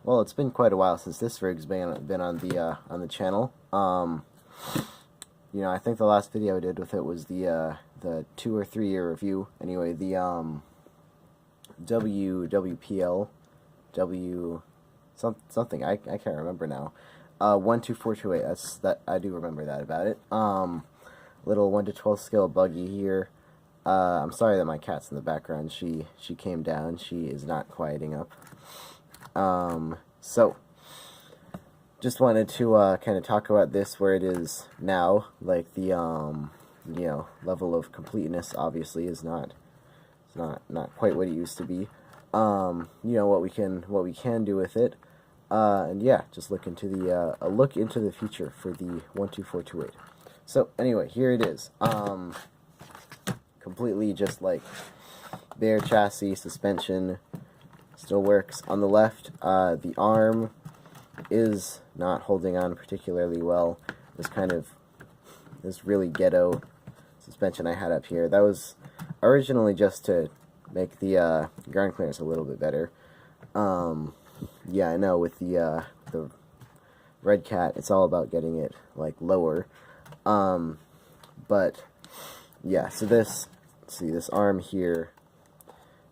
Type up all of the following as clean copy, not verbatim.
Well, it's been quite a while since this rig's been on the channel. I think the last video I did with it was the 2 or 3 year review. Anyway, the WPL something I can't remember now. 12428. That I do remember that about it. Little 1 to 12 scale buggy here. I'm sorry that my cat's in the background. She came down. She is not quieting up. So, just wanted to kind of talk about this where it is now. Like the level of completeness obviously is not quite what it used to be. What we can do with it. And yeah, just look into a look into the future for the 12428. So anyway, here it is. Completely just like bare chassis, suspension, still works. On the left, the arm is not holding on particularly well. This really ghetto suspension I had up here. That was originally just to make the ground clearance a little bit better. Yeah, I know with the Red Cat, it's all about getting it like lower. But yeah, so this arm here,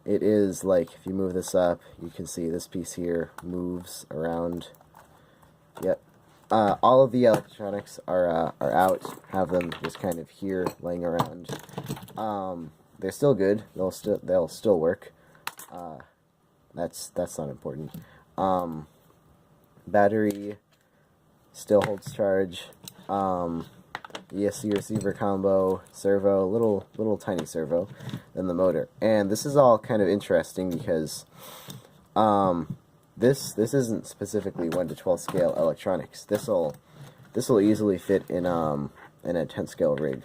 it is like, if you move this up, you can see this piece here moves around. Yep. All of the electronics are out. Have them just kind of here laying around. They're still good. They'll still work. That's not important. Battery still holds charge. ESC receiver combo, servo, little tiny servo, then the motor. And this is all kind of interesting because this isn't specifically 1 to 12 scale electronics. This'll easily fit in a 10 scale rig.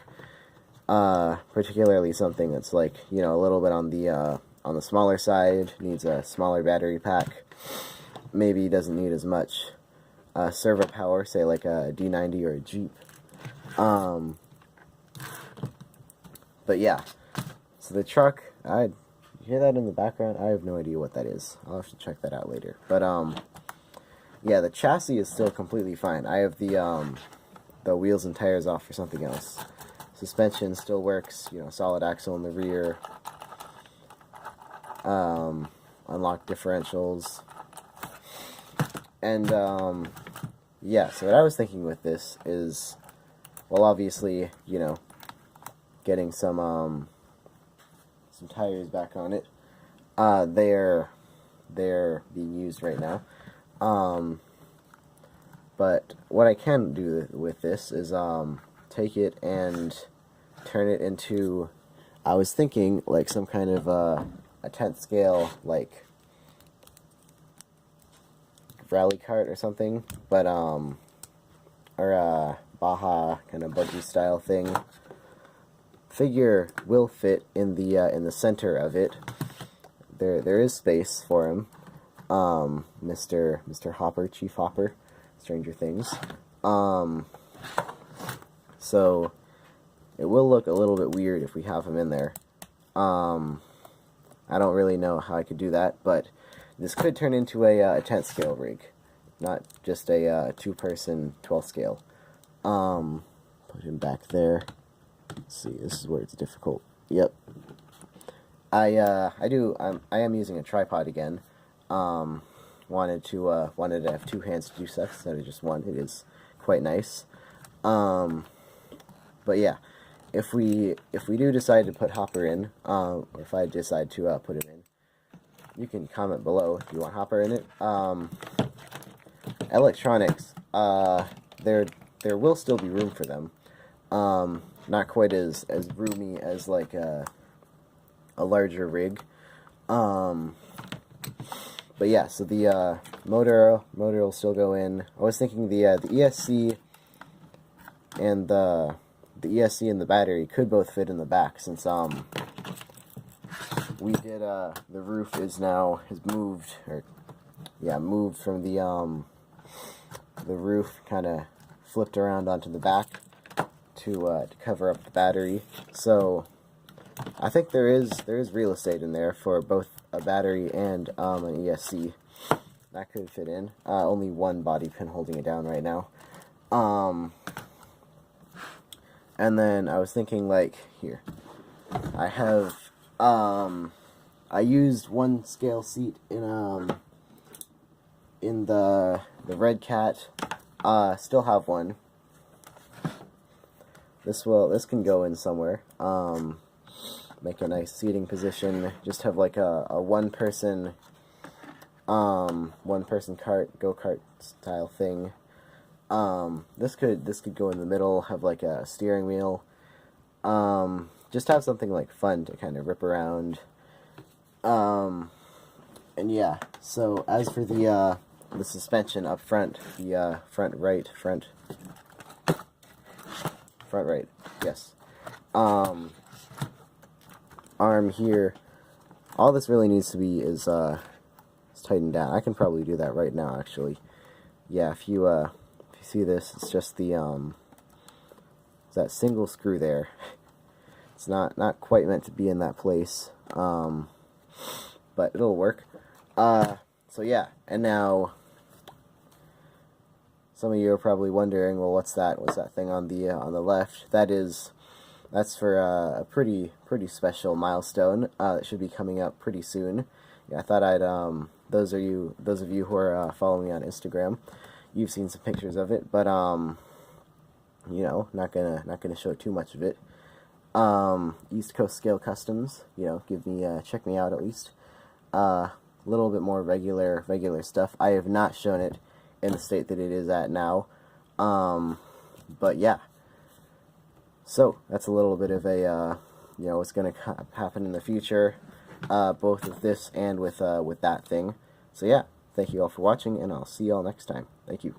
Particularly something that's like, a little bit on the smaller side, needs a smaller battery pack. Maybe doesn't need as much servo power, say like a D90 or a Jeep. But yeah, so the truck, you hear that in the background? I have no idea what that is. I'll have to check that out later. But yeah, the chassis is still completely fine. I have the wheels and tires off for something else. Suspension still works, solid axle in the rear. Unlock differentials. And yeah, so what I was thinking with this is, well, obviously, getting some tires back on it. They're being used right now. But what I can do with this is take it and turn it into, I was thinking like some kind of a 10th scale like rally cart or something, but or a Baja kind of buggy style thing. Figure will fit in the center of it. There is space for him. Mr. Hopper, Chief Hopper, Stranger Things. So it will look a little bit weird if we have him in there. I don't really know how I could do that, but this could turn into a 10th scale rig, not just a 2-person 12th scale. Put him back there. Let's see, this is where it's difficult. Yep. I am using a tripod again. Wanted to have 2 hands to do stuff instead of just one. It is quite nice. But yeah, if we do decide to put Hopper in, or if I decide to put him in, you can comment below if you want Hopper in it. Electronics, there will still be room for them. Not quite as roomy as like a larger rig. But yeah, so the motor will still go in. I was thinking the ESC and the ESC and the battery could both fit in the back, since we did the roof has moved, or yeah, moved from the roof, kind of flipped around onto the back to cover up the battery. So I think there is real estate in there for both a battery and an ESC. that could fit in. Only one bobby pin holding it down right now. And then I was thinking, like, here, I have, I used one scale seat in the Red Cat. Still have one. This can go in somewhere. Make a nice seating position. Just have like a one person cart, go-kart style thing. This could go in the middle, have like a steering wheel. Just have something like fun to kind of rip around. And yeah, so as for the suspension up front, the front right, yes. Arm here, all this really needs to be is tightened down. I can probably do that right now, actually. Yeah, if you see this, it's just the it's that single screw there. It's not quite meant to be in that place, but it'll work. So yeah, and now some of you are probably wondering, well, what's that thing on the left? That's for a pretty special milestone that should be coming up pretty soon. Yeah, I thought I'd those of you who are following me on Instagram, you've seen some pictures of it, but you know, not gonna show too much of it. East Coast Scale Customs, you know, check me out at least. A little bit more regular stuff. I have not shown it in the state that it is at now, but yeah. So that's a little bit of a you know, what's going to happen in the future, both with this and with that thing. So yeah, thank you all for watching, and I'll see you all next time. Thank you.